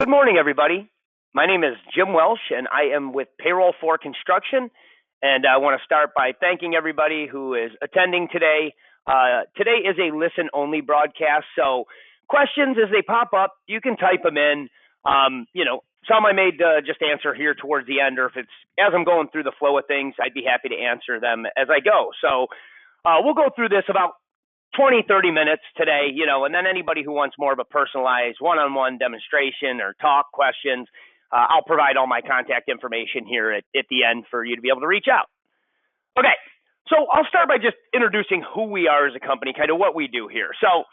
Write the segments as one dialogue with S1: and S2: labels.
S1: Good morning, everybody. My name is Jim Welsh, and I am with Payroll for Construction. And I want to start by thanking everybody who is attending today. Today is a listen-only broadcast, so questions as they pop up, you can type them in. Some I may just answer here towards the end, or if it's as I'm going through the flow of things, I'd be happy to answer them as I go. So we'll go through this about 20, 30 minutes today, and then anybody who wants more of a personalized one-on-one demonstration or talk questions, I'll provide all my contact information here at the end for you to be able to reach out. Okay, so I'll start by just introducing who we are as a company, kind of what we do here. So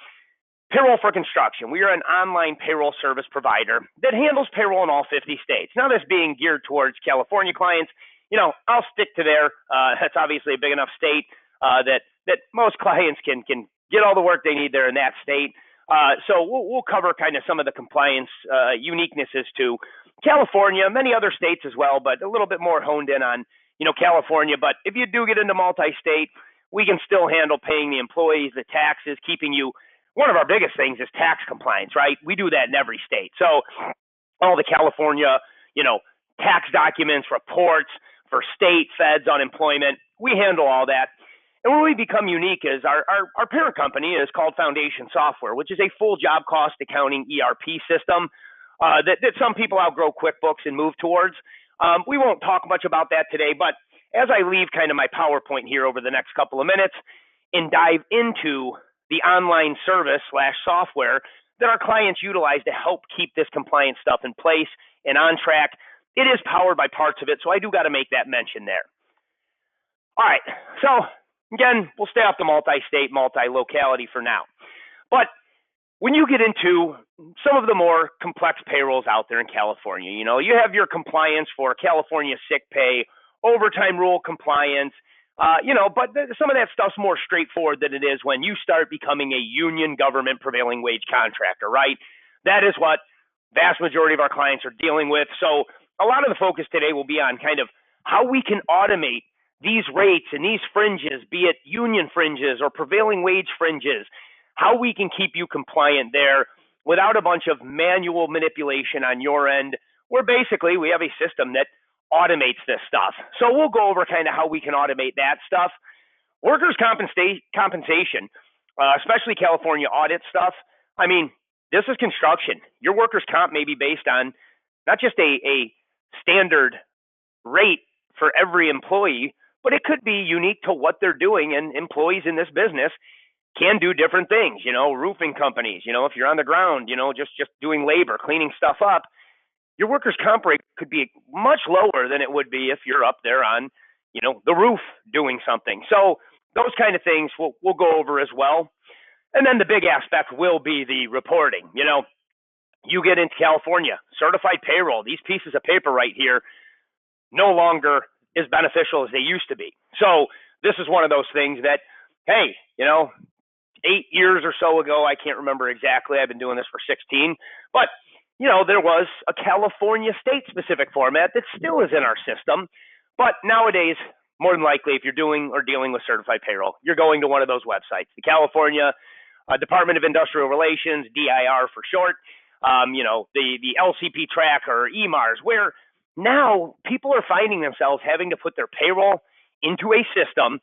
S1: Payroll for Construction, we are an online payroll service provider that handles payroll in all 50 states. Now, this being geared towards California clients, I'll stick to there. That's obviously a big enough state that most clients can get all the work they need there in that state. So we'll cover kind of some of the compliance uniquenesses to California, many other states as well, but a little bit more honed in on California. But if you do get into multi-state, we can still handle paying the employees, the taxes, keeping you. One of our biggest things is tax compliance, right? We do that in every state. So all the California, tax documents, reports for state, feds, unemployment, we handle all that. And where we become unique is our parent company is called Foundation Software, which is a full job cost accounting ERP system that some people outgrow QuickBooks and move towards. We won't talk much about that today, but as I leave kind of my PowerPoint here over the next couple of minutes and dive into the online service / software that our clients utilize to help keep this compliance stuff in place and on track, it is powered by parts of it, so I do got to make that mention there. All right, so again, we'll stay off the multi-state, multi-locality for now. But when you get into some of the more complex payrolls out there in California, you have your compliance for California sick pay, overtime rule compliance, but some of that stuff's more straightforward than it is when you start becoming a union government prevailing wage contractor, right? That is what vast majority of our clients are dealing with. So a lot of the focus today will be on kind of how we can automate these rates and these fringes, be it union fringes or prevailing wage fringes, how we can keep you compliant there without a bunch of manual manipulation on your end, where basically we have a system that automates this stuff. So we'll go over kind of how we can automate that stuff. Workers' compensation, especially California audit stuff, I mean, this is construction. Your workers' comp may be based on not just a standard rate for every employee, but it could be unique to what they're doing, and employees in this business can do different things. Roofing companies, if you're on the ground, just doing labor, cleaning stuff up, your workers' comp rate could be much lower than it would be if you're up there on, the roof doing something. So those kind of things we'll go over as well. And then the big aspect will be the reporting. You get into California, certified payroll, these pieces of paper right here no longer as beneficial as they used to be. So this is one of those things that, hey, 8 years or so ago, I can't remember exactly, I've been doing this for 16, but there was a California state-specific format that still is in our system. But nowadays, more than likely, if you're doing or dealing with certified payroll, you're going to one of those websites, the California Department of Industrial Relations, DIR for short, the LCP tracker, EMARS, where now people are finding themselves having to put their payroll into a system,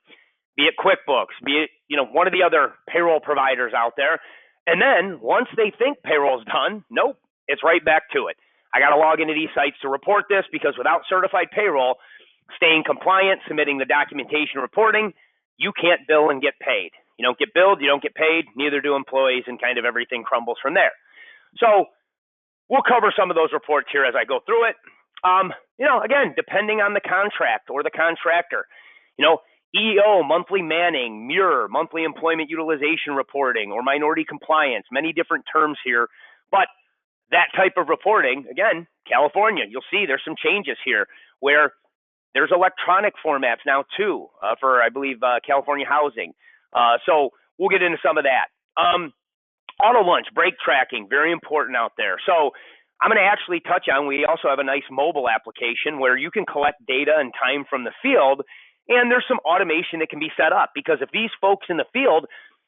S1: be it QuickBooks, be it one of the other payroll providers out there. And then once they think payroll's done, nope, it's right back to it. I got to log into these sites to report this, because without certified payroll, staying compliant, submitting the documentation, reporting, you can't bill and get paid. You don't get billed, you don't get paid, neither do employees, and kind of everything crumbles from there. So we'll cover some of those reports here as I go through it. Again, depending on the contract or the contractor, EO, monthly manning, MUR, monthly employment utilization reporting, or minority compliance, many different terms here. But that type of reporting, again, California, you'll see there's some changes here where there's electronic formats now too for, I believe, California housing. So we'll get into some of that. Auto lunch, break tracking, very important out there. So I'm going to actually touch on, we also have a nice mobile application where you can collect data and time from the field, and there's some automation that can be set up, because if these folks in the field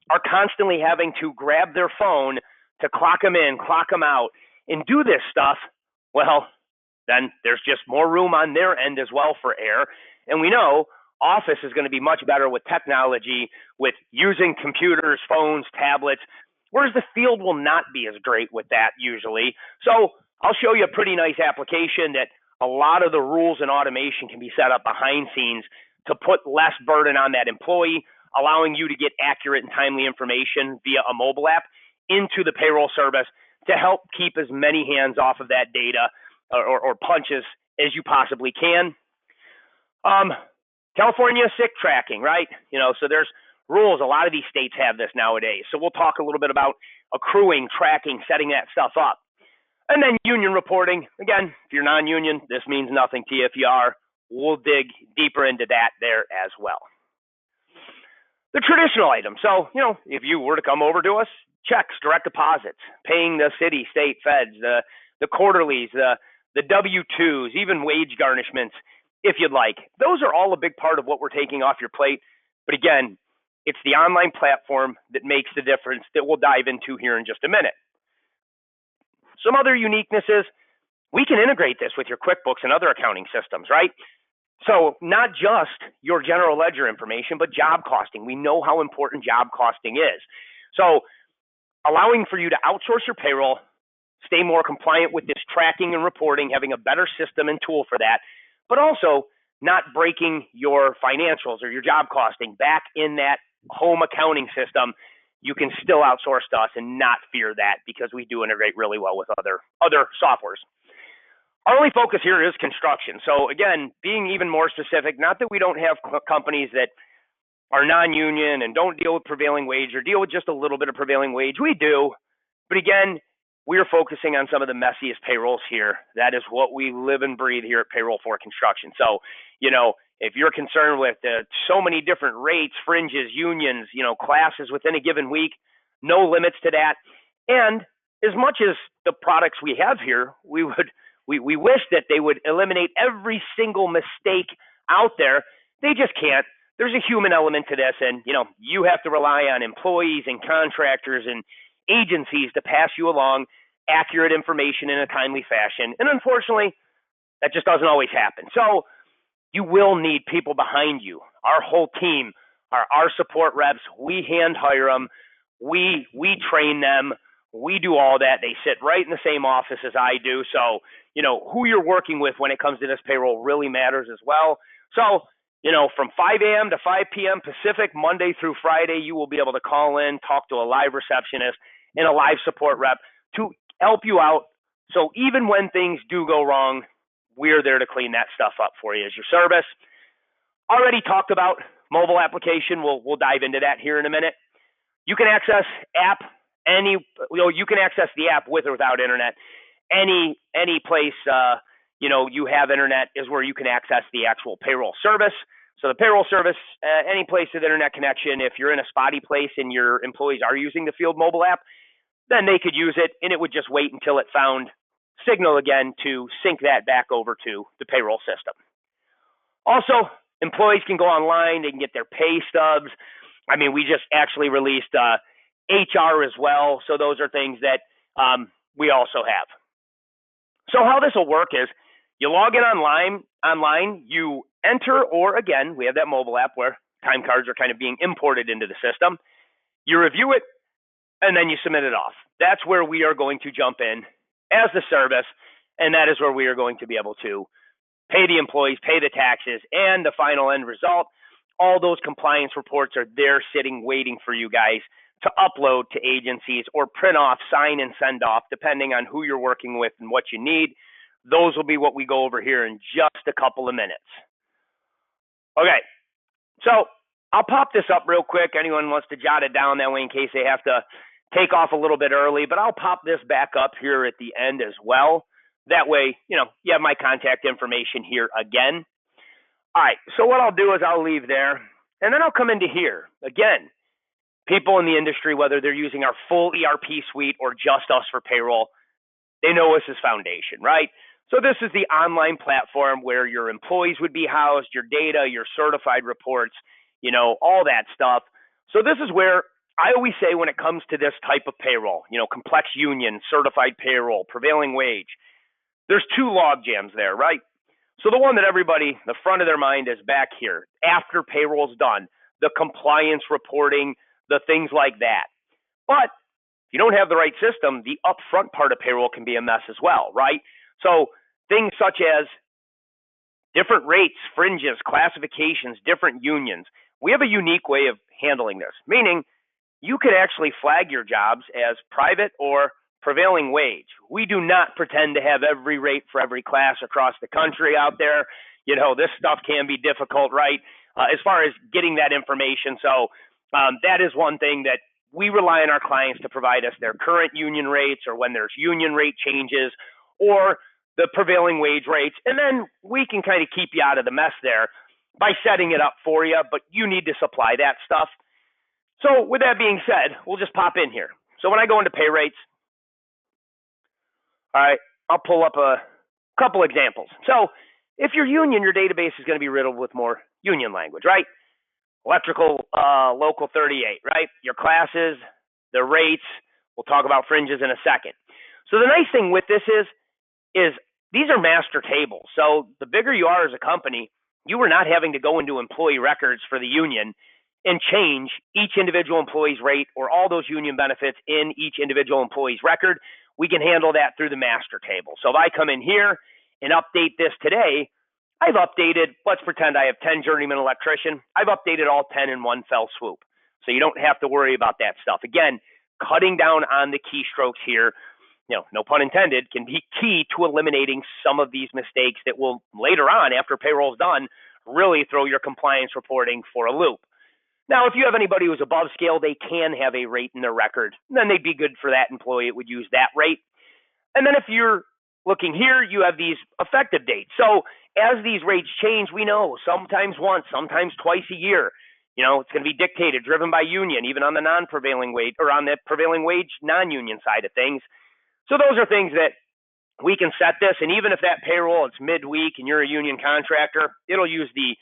S1: are constantly having to grab their phone to clock them in, clock them out, and do this stuff, well, then there's just more room on their end as well for error. And we know Office is going to be much better with technology, with using computers, phones, tablets, whereas the field will not be as great with that usually. So I'll show you a pretty nice application that a lot of the rules and automation can be set up behind scenes to put less burden on that employee, allowing you to get accurate and timely information via a mobile app into the payroll service to help keep as many hands off of that data or punches as you possibly can. California sick tracking, right? So there's rules. A lot of these states have this nowadays. So we'll talk a little bit about accruing, tracking, setting that stuff up. And then union reporting. Again, if you're non-union, this means nothing to you. If you are, we'll dig deeper into that there as well. The traditional items. So, if you were to come over to us, checks, direct deposits, paying the city, state, feds, the quarterlies, the W-2s, even wage garnishments, if you'd like. Those are all a big part of what we're taking off your plate. But again, it's the online platform that makes the difference that we'll dive into here in just a minute. Some other uniquenesses, we can integrate this with your QuickBooks and other accounting systems, right? So not just your general ledger information, but job costing. We know how important job costing is. So allowing for you to outsource your payroll, stay more compliant with this tracking and reporting, having a better system and tool for that, but also not breaking your financials or your job costing back in that home accounting system. You can still outsource to us and not fear that because we do integrate really well with other softwares. Our only focus here is construction. So again, being even more specific, not that we don't have companies that are non-union and don't deal with prevailing wage or deal with just a little bit of prevailing wage. We do. But again, we are focusing on some of the messiest payrolls here. That is what we live and breathe here at Payroll for Construction. So, if you're concerned with so many different rates, fringes, unions, classes within a given week, no limits to that. And as much as the products we have here, we wish that they would eliminate every single mistake out there. They just can't. There's a human element to this, and you have to rely on employees and contractors and agencies to pass you along accurate information in a timely fashion. And unfortunately, that just doesn't always happen. So you will need people behind you. Our whole team, our support reps, we hand hire them. We train them. We do all that. They sit right in the same office as I do. So, who you're working with when it comes to this payroll really matters as well. So, from 5 a.m. to 5 p.m. Pacific, Monday through Friday, you will be able to call in, talk to a live receptionist and a live support rep to help you out. So even when things do go wrong, we're there to clean that stuff up for you as your service. Already talked about mobile application. We'll dive into that here in a minute. You can access you can access the app with or without internet. Any place you have internet is where you can access the actual payroll service. So the payroll service, any place with internet connection, if you're in a spotty place and your employees are using the field mobile app, then they could use it, and it would just wait until it found signal again to sync that back over to the payroll system. Also, employees can go online. They can get their pay stubs. We just actually released HR as well. So those are things that we also have. So how this will work is you log in online, you enter, or again, we have that mobile app where time cards are kind of being imported into the system. You review it, and then you submit it off. That's where we are going to jump in as the service, and that is where we are going to be able to pay the employees, pay the taxes, and the final end result. All those compliance reports are there sitting, waiting for you guys to upload to agencies or print off, sign, and send off, depending on who you're working with and what you need. Those will be what we go over here in just a couple of minutes. Okay, so I'll pop this up real quick. Anyone wants to jot it down that way in case they have to take off a little bit early, but I'll pop this back up here at the end as well. That way, you have my contact information here again. All right, so what I'll do is I'll leave there, and then I'll come into here. Again, people in the industry, whether they're using our full ERP suite or just us for payroll, they know us as Foundation, right? So this is the online platform where your employees would be housed, your data, your certified reports, all that stuff. So this is where I always say when it comes to this type of payroll, complex union, certified payroll, prevailing wage, there's two log jams there, right? So the one that everybody, the front of their mind is back here after payroll's done, the compliance reporting, the things like that. But if you don't have the right system, the upfront part of payroll can be a mess as well, right? So things such as different rates, fringes, classifications, different unions. We have a unique way of handling this, meaning you could actually flag your jobs as private or prevailing wage. We do not pretend to have every rate for every class across the country out there. This stuff can be difficult, right? As far as getting that information. So that is one thing that we rely on our clients to provide us their current union rates or when there's union rate changes or the prevailing wage rates. And then we can kind of keep you out of the mess there by setting it up for you, but you need to supply that stuff. So with that being said, we'll just pop in here. So when I go into pay rates, all right, I'll pull up a couple examples. So if you're union, your database is going to be riddled with more union language, right? Electrical local 38, right? Your classes, the rates. We'll talk about fringes in a second. So the nice thing with this is these are master tables. So the bigger you are as a company, you are not having to go into employee records for the union and change each individual employee's rate or all those union benefits in each individual employee's record. We can handle that through the master table. So if I come in here and update this today, I've updated, let's pretend I have 10 journeyman electrician. I've updated all 10 in one fell swoop. So you don't have to worry about that stuff. Again, cutting down on the keystrokes here, no pun intended, can be key to eliminating some of these mistakes that will later on, after payroll's done, really throw your compliance reporting for a loop. Now, if you have anybody who's above scale, they can have a rate in their record. Then they'd be good for that employee. It would use that rate. And then if you're looking here, you have these effective dates. So as these rates change, we know sometimes once, sometimes twice a year. It's going to be dictated, driven by union, even on the non-prevailing wage or on the prevailing wage non-union side of things. So those are things that we can set this. And even if that payroll, it's midweek and you're a union contractor, it'll use the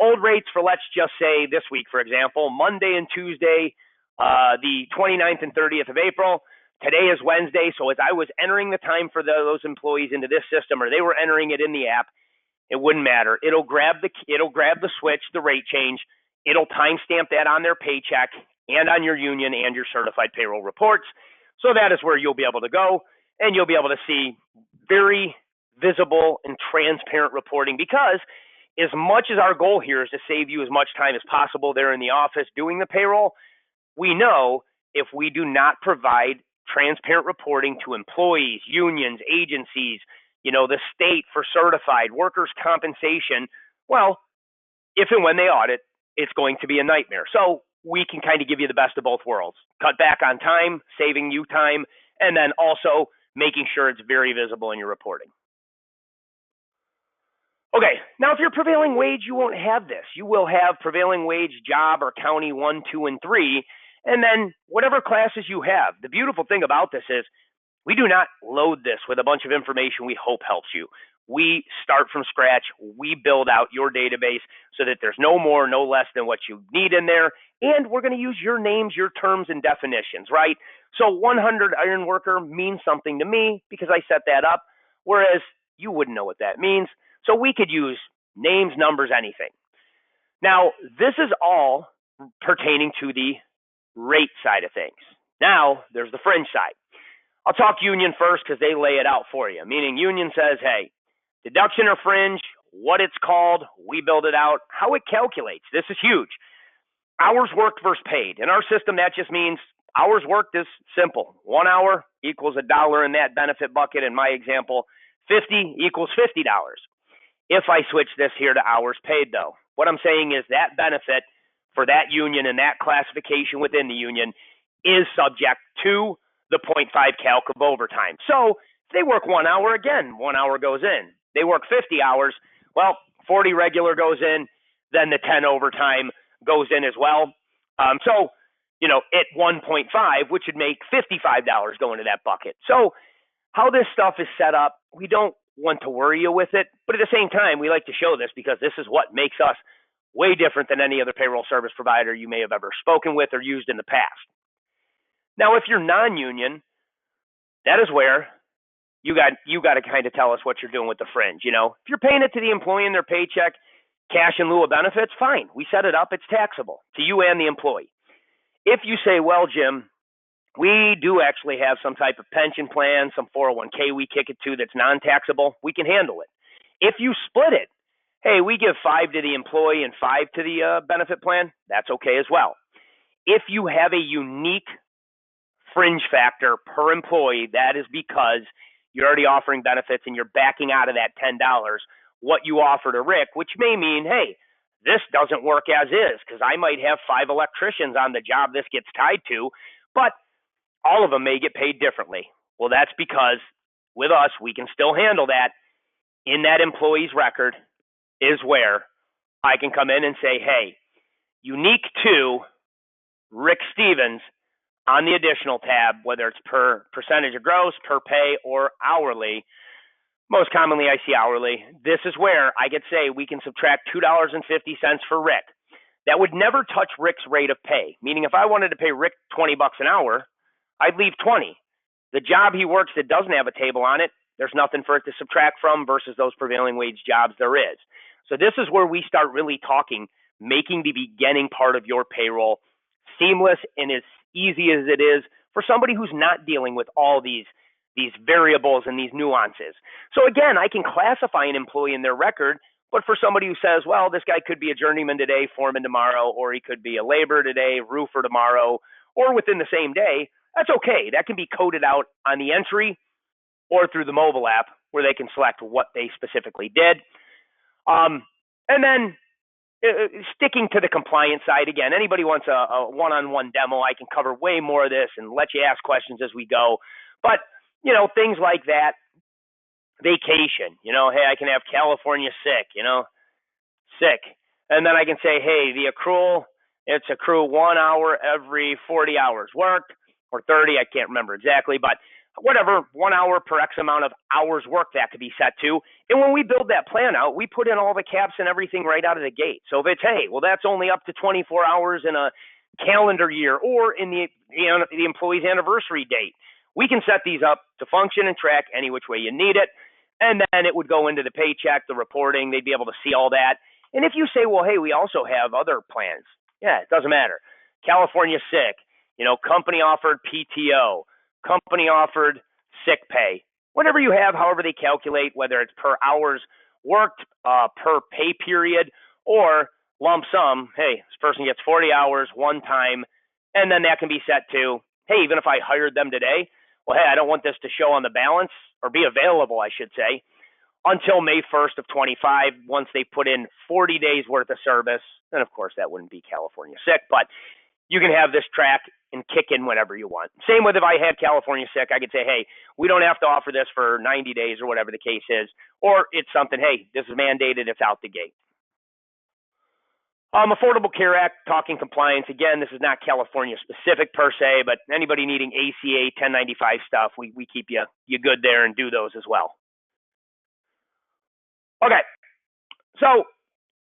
S1: old rates for, let's just say this week, for example, Monday and Tuesday, the 29th and 30th of April. Today is Wednesday. So as I was entering the time for those employees into this system, or they were entering it in the app, it wouldn't matter. It'll grab the switch, the rate change. It'll timestamp that on their paycheck and on your union and your certified payroll reports. So that is where you'll be able to go and you'll be able to see very visible and transparent reporting, because as much as our goal here is to save you as much time as possible there in the office doing the payroll, we know if we do not provide transparent reporting to employees, unions, agencies, the state for certified workers' compensation, well, if and when they audit, it's going to be a nightmare. So we can kind of give you the best of both worlds. Cut back on time, saving you time, and then also making sure it's very visible in your reporting. Okay, now if you're prevailing wage, you won't have this. You will have prevailing wage job or county 1, 2, and 3, and then whatever classes you have. The beautiful thing about this is we do not load this with a bunch of information we hope helps you. We start from scratch. We build out your database so that there's no more, no less than what you need in there. And we're going to use your names, your terms, and definitions, right? So 100 iron worker means something to me because I set that up, whereas you wouldn't know what that means. So we could use names, numbers, anything. Now, this is all pertaining to the rate side of things. Now, there's the fringe side. I'll talk union first because they lay it out for you, meaning union says, hey, deduction or fringe, what it's called, we build it out, how it calculates. This is huge. Hours worked versus paid. In our system, that just means hours worked is simple. 1 hour equals $1 in that benefit bucket. In my example, 50 equals $50. If I switch this here to hours paid, though, what I'm saying is that benefit for that union and that classification within the union is subject to the 0.5 calc of overtime. So if they work 1 hour, again, 1 hour goes in. They work 50 hours, well, 40 regular goes in, then the 10 overtime goes in as well. So, at 1.5, which would make $55 go into that bucket. So how this stuff is set up, we don't want to worry you with it, but at the same time, we like to show this because this is what makes us way different than any other payroll service provider you may have ever spoken with or used in the past. Now, if you're non-union, that is where you got to kind of tell us what you're doing with the fringe. If you're paying it to the employee in their paycheck, cash in lieu of benefits, fine. We set it up. It's taxable to you and the employee. If you say, well, Jim, we do actually have some type of pension plan, some 401k we kick it to that's non-taxable, we can handle it. If you split it, hey, we give 5 to the employee and 5 to the benefit plan, that's okay as well. If you have a unique fringe factor per employee, that is because you're already offering benefits and you're backing out of that $10 what you offer to Rick, which may mean, hey, this doesn't work as is because I might have 5 electricians on the job this gets tied to, but all of them may get paid differently. Well, that's because with us, we can still handle that. In that employee's record is where I can come in and say, hey, unique to Rick Stevens on the additional tab, whether it's per percentage of gross, per pay, or hourly. Most commonly, I see hourly. This is where I could say we can subtract $2.50 for Rick. That would never touch Rick's rate of pay, meaning if I wanted to pay Rick $20 an hour, I'd leave 20. The job he works that doesn't have a table on it, there's nothing for it to subtract from versus those prevailing wage jobs there is. So this is where we start really talking, making the beginning part of your payroll seamless and as easy as it is for somebody who's not dealing with all these variables and these nuances. So again, I can classify an employee in their record, but for somebody who says, well, this guy could be a journeyman today, foreman tomorrow, or he could be a laborer today, roofer tomorrow, or within the same day, that's okay. That can be coded out on the entry or through the mobile app where they can select what they specifically did. And then sticking to the compliance side, again, anybody wants a one-on-one demo, I can cover way more of this and let you ask questions as we go. But, things like that, vacation, hey, I can have California sick, sick. And then I can say, hey, the accrual, it's accrue 1 hour every 40 hours worked or 30, I can't remember exactly, but whatever, 1 hour per X amount of hours work that could be set to. And when we build that plan out, we put in all the caps and everything right out of the gate. So if it's, hey, well, that's only up to 24 hours in a calendar year or in the employee's anniversary date, we can set these up to function and track any which way you need it. And then it would go into the paycheck, the reporting, they'd be able to see all that. And if you say, well, hey, we also have other plans, yeah, it doesn't matter. California sick, company offered PTO, company offered sick pay, whatever you have, however they calculate, whether it's per hours worked, per pay period, or lump sum, hey, this person gets 40 hours one time, and then that can be set to, hey, even if I hired them today, well, hey, I don't want this to show on the balance or be available, I should say, until May 1st of 25, once they put in 40 days worth of service. And of course, that wouldn't be California sick, but you can have this track and kick in whenever you want. Same with if I had California sick, I could say, hey, we don't have to offer this for 90 days or whatever the case is. Or it's something, hey, this is mandated, it's out the gate. Affordable Care Act, talking compliance. Again, this is not California specific per se, but anybody needing ACA 1095 stuff, we keep you good there and do those as well. Okay, so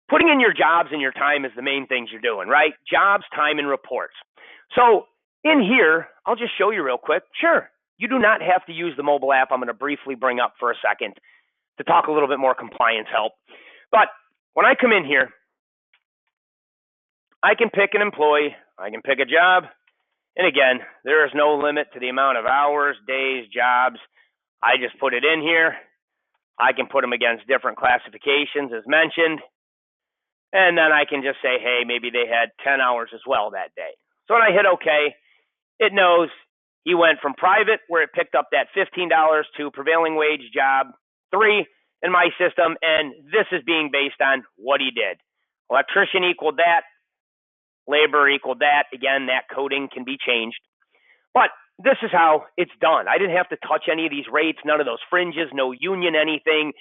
S1: putting in your jobs and your time is the main things you're doing, right? Jobs, time, and reports. So in here, I'll just show you real quick. Sure, you do not have to use the mobile app. I'm going to briefly bring up for a second to talk a little bit more compliance help. But when I come in here, I can pick an employee, I can pick a job, and again, there is no limit to the amount of hours, days, jobs. I just put it in here. I can put them against different classifications as mentioned, and then I can just say, hey, maybe they had 10 hours as well that day. So when I hit OK, it knows he went from private, where it picked up that $15, to prevailing wage job 3 in my system, and this is being based on what he did. Electrician equaled that. Labor equaled that. Again, that coding can be changed. But this is how it's done. I didn't have to touch any of these rates, none of those fringes, no union anything.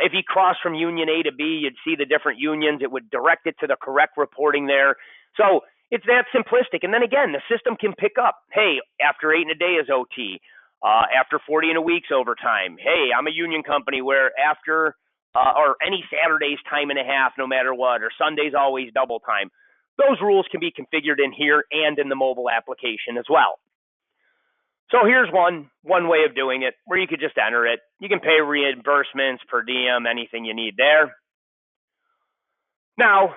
S1: If you cross from union A to B, you'd see the different unions. It would direct it to the correct reporting there. So it's that simplistic. And then again, the system can pick up, hey, after 8 in a day is OT. After 40 in a week's overtime. Hey, I'm a union company where after or any Saturday's time and a half, no matter what, or Sunday's always double time. Those rules can be configured in here and in the mobile application as well. So here's one way of doing it where you could just enter it. You can pay reimbursements, per diem, anything you need there. Now,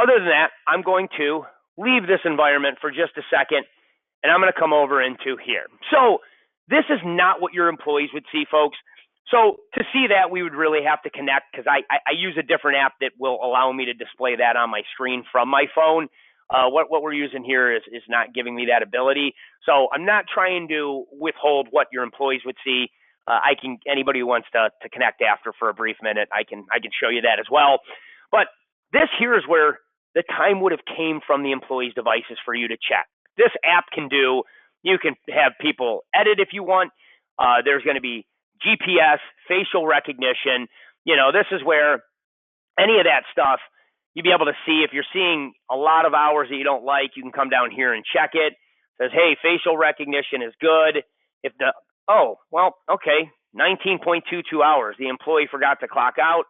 S1: other than that, I'm going to leave this environment for just a second, and I'm going to come over into here. So this is not what your employees would see, folks. So to see that, we would really have to connect because I use a different app that will allow me to display that on my screen from my phone. What we're using here is not giving me that ability. So I'm not trying to withhold what your employees would see. Anybody who wants to connect after for a brief minute, I can show you that as well. But this here is where the time would have came from the employee's devices for you to check. This app can do. You can have people edit if you want. There's going to be GPS, facial recognition. This is where any of that stuff, you'll be able to see. If you're seeing a lot of hours that you don't like, you can come down here and check it. It says, hey, facial recognition is good. If the, okay, 19.22 hours. The employee forgot to clock out.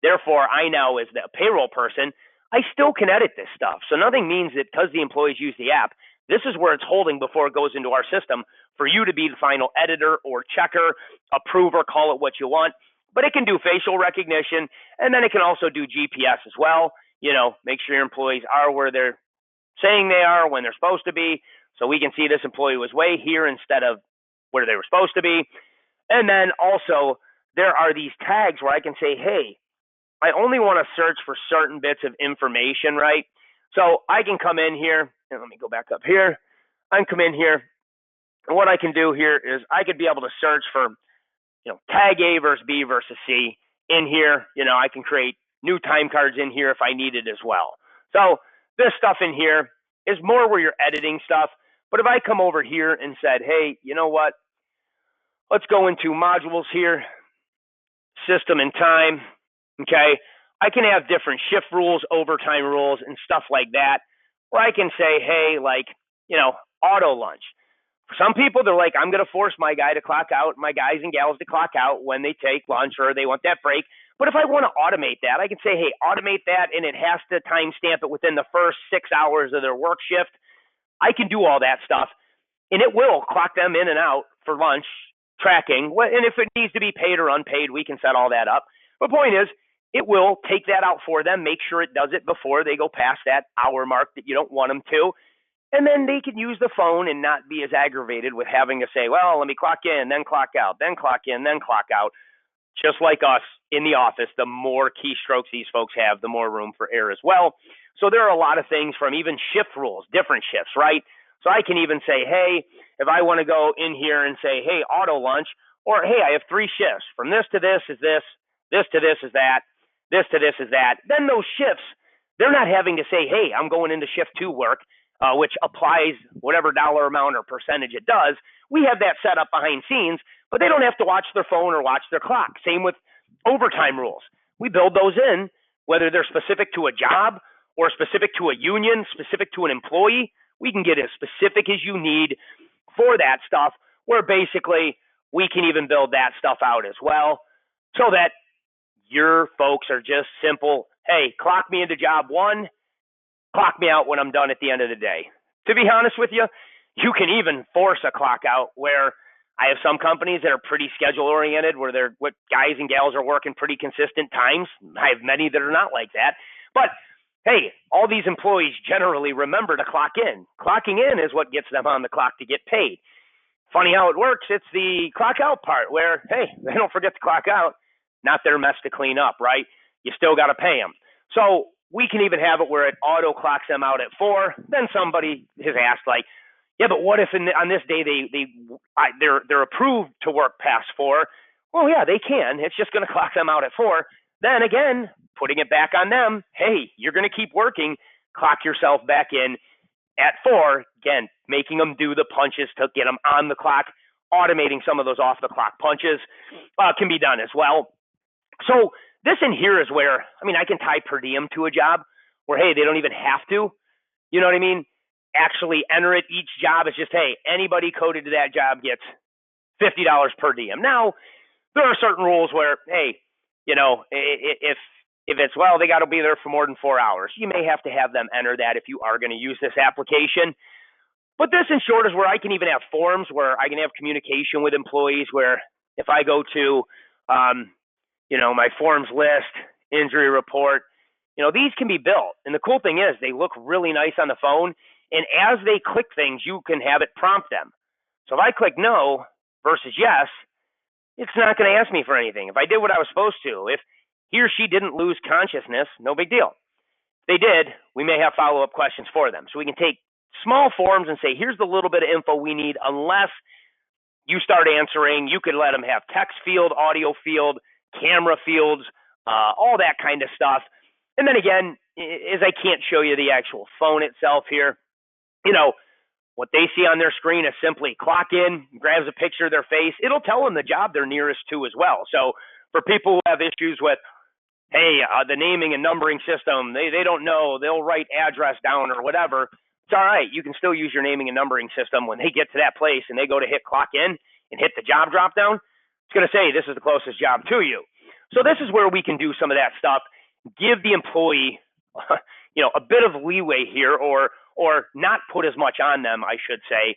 S1: Therefore, I now, as the payroll person, I still can edit this stuff. So nothing means that because the employees use the app, this is where it's holding before it goes into our system for you to be the final editor or checker, approver, call it what you want. But it can do facial recognition, and then it can also do GPS as well. Make sure your employees are where they're saying they are when they're supposed to be. So we can see this employee was way here instead of where they were supposed to be. And then also there are these tags where I can say, hey, I only want to search for certain bits of information, right? So I can come in here, and let me go back up here. I can come in here, and what I can do here is I could be able to search for, tag A versus B versus C in here. I can create new time cards in here if I need it as well. So this stuff in here is more where you're editing stuff. But if I come over here and said, hey, you know what? Let's go into modules here, system and time. Okay, I can have different shift rules, overtime rules, and stuff like that. Where I can say, hey, auto lunch. For some people, they're like, I'm going to force my guy to clock out, my guys and gals to clock out when they take lunch or they want that break. But if I want to automate that, I can say, hey, automate that, and it has to timestamp it within the first 6 hours of their work shift. I can do all that stuff, and it will clock them in and out for lunch tracking. And if it needs to be paid or unpaid, we can set all that up. The point is, it will take that out for them, make sure it does it before they go past that hour mark that you don't want them to. And then they can use the phone and not be as aggravated with having to say, well, let me clock in, then clock out, then clock in, then clock out. Just like us in the office, the more keystrokes these folks have, the more room for error as well. So there are a lot of things from even shift rules, different shifts, right? So I can even say, hey, if I want to go in here and say, hey, auto lunch, or hey, I have 3 shifts. From this to this is this to this is that, this to this is that. Then those shifts, they're not having to say, hey, I'm going into shift 2 work, which applies whatever dollar amount or percentage it does. We have that set up behind scenes, but they don't have to watch their phone or watch their clock. Same with overtime rules. We build those in, whether they're specific to a job or specific to a union, specific to an employee. We can get as specific as you need for that stuff, where basically we can even build that stuff out as well so that your folks are just simple. Hey, clock me into job 1, clock me out when I'm done at the end of the day. To be honest with you, you can even force a clock out where I have some companies that are pretty schedule oriented, where they're what guys and gals are working pretty consistent times. I have many that are not like that. But hey, all these employees generally remember to clock in. Clocking in is what gets them on the clock to get paid. Funny how it works. It's the clock out part where, hey, they don't forget to clock out. Not their mess to clean up, right? You still got to pay them. So we can even have it where it auto clocks them out at 4. Then somebody has asked, like, yeah, but what if on this day they're approved to work past 4? Well, yeah, they can. It's just going to clock them out at 4. Then again, putting it back on them. Hey, you're going to keep working. Clock yourself back in at 4. Again, making them do the punches to get them on the clock. Automating some of those off the clock punches can be done as well. So this in here is where, I can tie per diem to a job where, hey, they don't even have to, you know what I mean? Actually enter it. Each job is just, hey, anybody coded to that job gets $50 per diem. Now, there are certain rules where, hey, if it's, well, they got to be there for more than 4 hours, you may have to have them enter that if you are going to use this application. But this, in short, is where I can even have forms where I can have communication with employees where if I go to, my forms list, injury report, these can be built. And the cool thing is they look really nice on the phone. And as they click things, you can have it prompt them. So if I click no versus yes, it's not going to ask me for anything. If I did what I was supposed to, if he or she didn't lose consciousness, no big deal. If they did, we may have follow-up questions for them. So we can take small forms and say, here's the little bit of info we need. Unless you start answering, you could let them have text field, audio field, camera fields, all that kind of stuff. And then again, as I can't show you the actual phone itself here, what they see on their screen is simply clock in, grabs a picture of their face. It'll tell them the job they're nearest to as well. So for people who have issues with, hey, the naming and numbering system, they don't know, they'll write address down or whatever. It's all right. You can still use your naming and numbering system when they get to that place and they go to hit clock in and hit the job drop down. It's going to say this is the closest job to you. So this is where we can do some of that stuff. Give the employee, a bit of leeway here, or not put as much on them, I should say,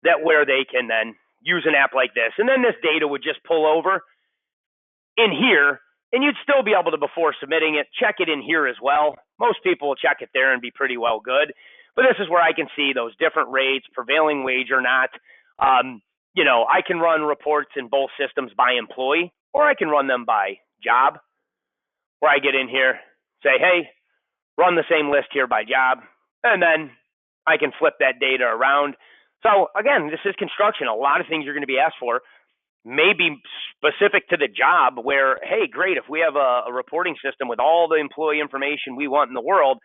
S1: that where they can then use an app like this. And then this data would just pull over in here, and you'd still be able to, before submitting it, check it in here as well. Most people will check it there and be pretty well good. But this is where I can see those different rates, prevailing wage or not. I can run reports in both systems by employee, or I can run them by job, where I get in here, say, hey, run the same list here by job, and then I can flip that data around. So again, this is construction. A lot of things you're going to be asked for may be specific to the job where, hey, great, if we have a reporting system with all the employee information we want in the world,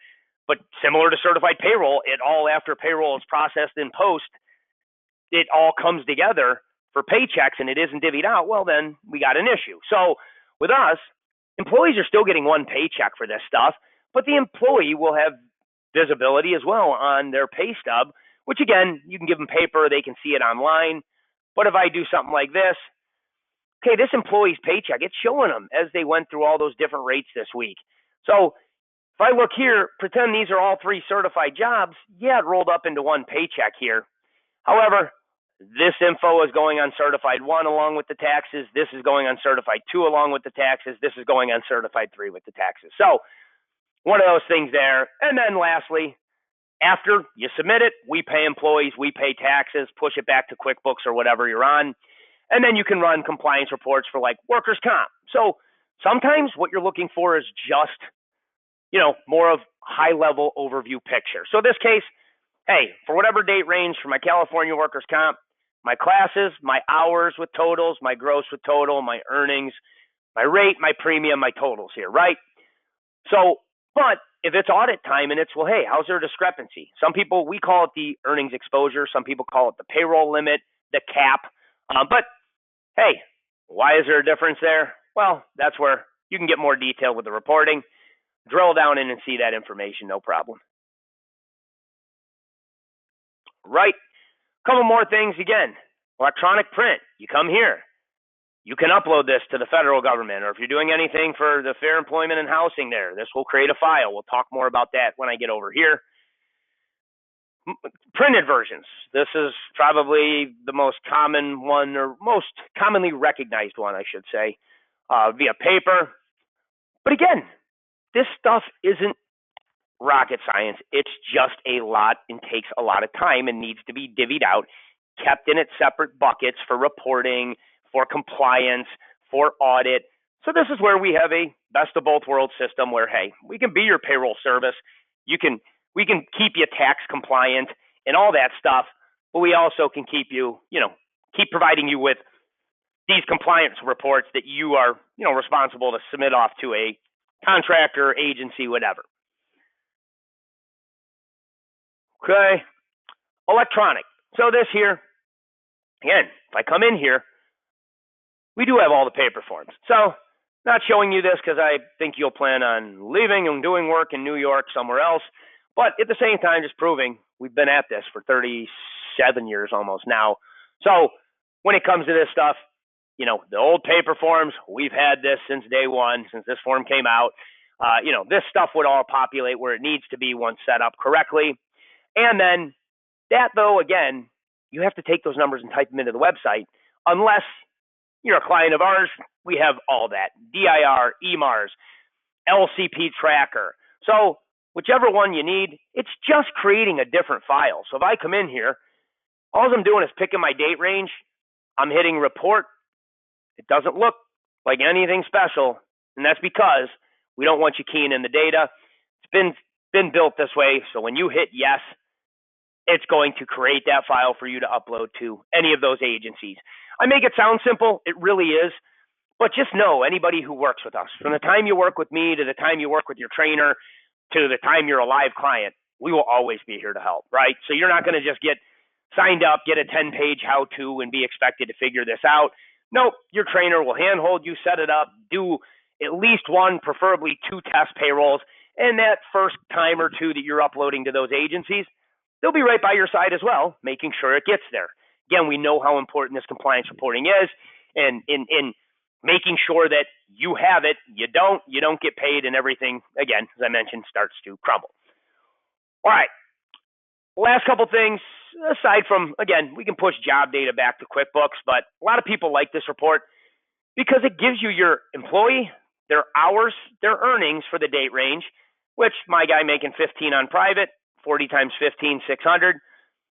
S1: but similar to certified payroll, it all after payroll is processed in post, it all comes together for paychecks and it isn't divvied out, well, then we got an issue. So with us, employees are still getting one paycheck for this stuff, but the employee will have visibility as well on their pay stub, which again, you can give them paper, they can see it online. But if I do something like this, okay, this employee's paycheck, it's showing them as they went through all those different rates this week. So if I look here, pretend these are all three certified jobs, yeah, it rolled up into one paycheck here. However, this info is going on certified 1 along with the taxes. This is going on certified 2 along with the taxes. This is going on certified 3 with the taxes. So one of those things there. And then lastly, after you submit it, we pay employees, we pay taxes, push it back to QuickBooks or whatever you're on. And then you can run compliance reports for like workers' comp. So sometimes what you're looking for is just, more of high-level overview picture. So this case, hey, for whatever date range for my California workers' comp, my classes, my hours with totals, my gross with total, my earnings, my rate, my premium, my totals here, right? So, but if it's audit time and it's, well, hey, how's there a discrepancy? Some people, we call it the earnings exposure. Some people call it the payroll limit, the cap. But hey, why is there a difference there? Well, that's where you can get more detail with the reporting. Drill down in and see that information, no problem. Right. Couple more things again. Electronic print. You come here. You can upload this to the federal government, or if you're doing anything for the Fair Employment and Housing there, this will create a file. We'll talk more about that when I get over here. Printed versions. This is probably the most common one, or most commonly recognized one, I should say, via paper. But again, this stuff isn't rocket science. It's just a lot and takes a lot of time and needs to be divvied out, kept in its separate buckets for reporting, for compliance, for audit. So this is where we have a best of both worlds system where, hey, we can be your payroll service. We can keep you tax compliant and all that stuff, but we also can keep you, keep providing you with these compliance reports that you are, responsible to submit off to a contractor, agency, whatever. Okay, electronic. So this here, again, if I come in here, we do have all the paper forms. So not showing you this because I think you'll plan on leaving and doing work in New York, somewhere else. But at the same time, just proving we've been at this for 37 years almost now. So when it comes to this stuff, the old paper forms, we've had this since day one, since this form came out. This stuff would all populate where it needs to be once set up correctly. And then That, though, again, you have to take those numbers and type them into the website. Unless you're a client of ours, we have all that. DIR, EMARS, LCP tracker. So whichever one you need, it's just creating a different file. So if I come in here, all I'm doing is picking my date range. I'm hitting report. It doesn't look like anything special, and that's because we don't want you keying in the data. It's been built this way, so when you hit yes, it's going to create that file for you to upload to any of those agencies. I make it sound simple. It really is. But just know, anybody who works with us, from the time you work with me to the time you work with your trainer to the time you're a live client, we will always be here to help, right? So you're not going to just get signed up, get a 10-page how-to, and be expected to figure this out. Nope, your trainer will handhold you, set it up, do at least one, preferably two test payrolls, and that first time or two that you're uploading to those agencies, they'll be right by your side as well, making sure it gets there. Again, we know how important this compliance reporting is, and in making sure that you have it, you don't get paid, and everything, again, as I mentioned, starts to crumble. All right, last couple things, aside from, again, we can push job data back to QuickBooks, but a lot of people like this report because it gives you your employee, their hours, their earnings for the date range, which my guy making 15 on private, 40 times 15, 600.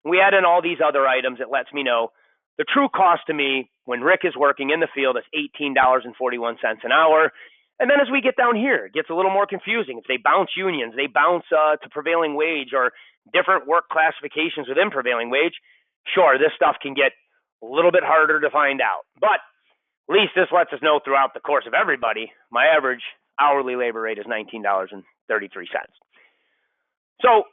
S1: We add in all these other items. It lets me know the true cost to me when Rick is working in the field is $18.41 an hour. And then as we get down here, it gets a little more confusing. If they bounce unions, they bounce to prevailing wage or different work classifications within prevailing wage, sure, this stuff can get a little bit harder to find out. But at least this lets us know throughout the course of everybody, my average hourly labor rate is $19.33. So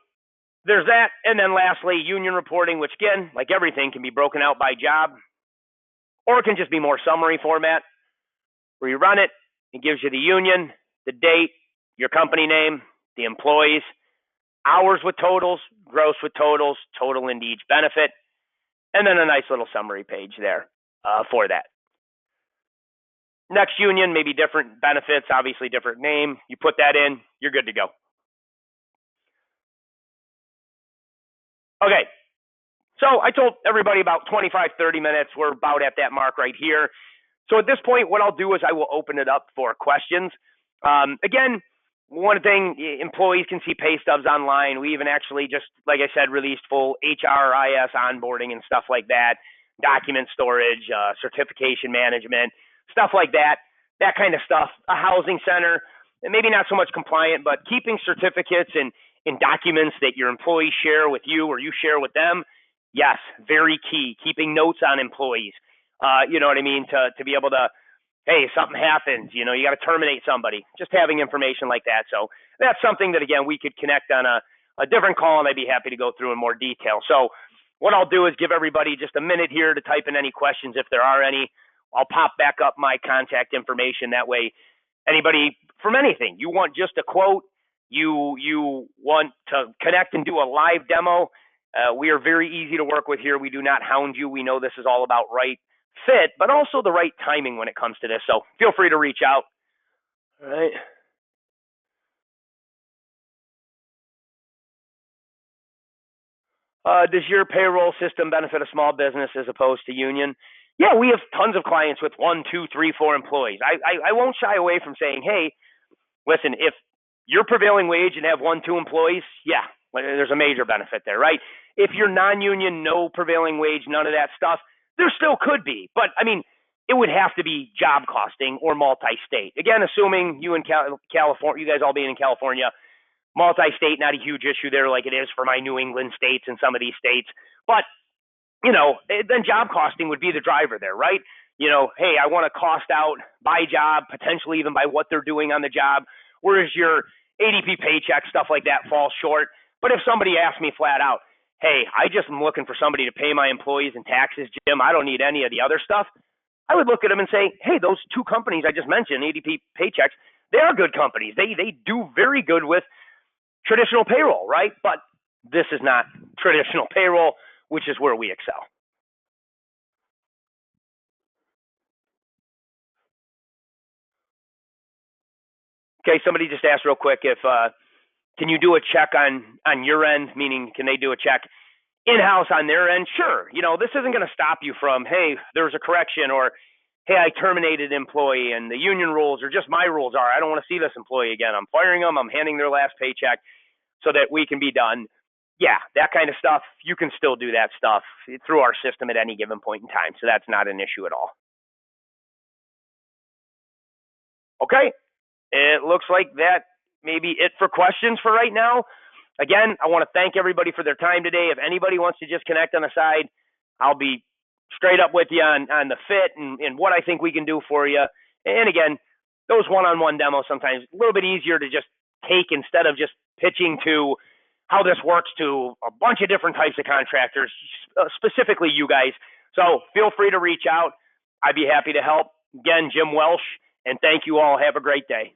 S1: there's that. And then lastly, union reporting, which again, like everything, can be broken out by job, or it can just be more summary format where you run it. It gives you the union, the date, your company name, the employees, hours with totals, gross with totals, total into each benefit, and then a nice little summary page there for that. Next union, maybe different benefits, obviously different name. You put that in, you're good to go. Okay, so I told everybody about 25, 30 minutes. We're about at that mark right here. So at this point, what I'll do is I will open it up for questions. Again, one thing, employees can see pay stubs online. We even actually just, like I said, released full HRIS onboarding and stuff like that, document storage, certification management, stuff like that kind of stuff. A housing center, and maybe not so much compliant, but keeping certificates and documents that your employees share with you or you share with them. Yes, very key. Keeping notes on employees. You know what I mean? To be able to, hey, something happens, you got to terminate somebody, just having information like that. So that's something that, again, we could connect on a different call, and I'd be happy to go through in more detail. So what I'll do is give everybody just a minute here to type in any questions if there are any. I'll pop back up my contact information. That way, anybody from anything, you want just a quote, you want to connect and do a live demo, we are very easy to work with here. We do not hound you. We know this is all about right fit, but also the right timing when it comes to this. So feel free to reach out. All right. Does your payroll system benefit a small business as opposed to union? Yeah, we have tons of clients with 1, 2, 3, 4 employees. I won't shy away from saying, hey, listen, if you're prevailing wage and have 1, 2 employees, yeah, there's a major benefit there, right? If you're non-union, no prevailing wage, none of that stuff, there still could be. But, I mean, it would have to be job costing or multi-state. Again, assuming you in California, you guys all being in California, multi-state, not a huge issue there like it is for my New England states and some of these states. But, then job costing would be the driver there, right? Hey, I want to cost out by job, potentially even by what they're doing on the job, whereas your ADP paycheck, stuff like that falls short. But if somebody asks me flat out, hey, I just am looking for somebody to pay my employees and taxes, Jim, I don't need any of the other stuff, I would look at them and say, hey, those 2 companies I just mentioned, ADP Paychecks, they are good companies. They do very good with traditional payroll, right? But this is not traditional payroll, which is where we excel. Okay, somebody just asked real quick if can you do a check on your end, meaning can they do a check in-house on their end, sure, this isn't going to stop you from, hey, there's a correction, or hey, I terminated an employee and the union rules or just my rules are, I don't want to see this employee again. I'm firing them. I'm handing their last paycheck so that we can be done. Yeah, that kind of stuff, you can still do that stuff through our system at any given point in time. So that's not an issue at all. Okay, it looks like that may be it for questions for right now. Again, I want to thank everybody for their time today. If anybody wants to just connect on the side, I'll be straight up with you on the fit and what I think we can do for you. And again, those one-on-one demos sometimes a little bit easier to just take instead of just pitching to how this works to a bunch of different types of contractors, specifically you guys. So feel free to reach out. I'd be happy to help. Again, Jim Welsh, and thank you all. Have a great day.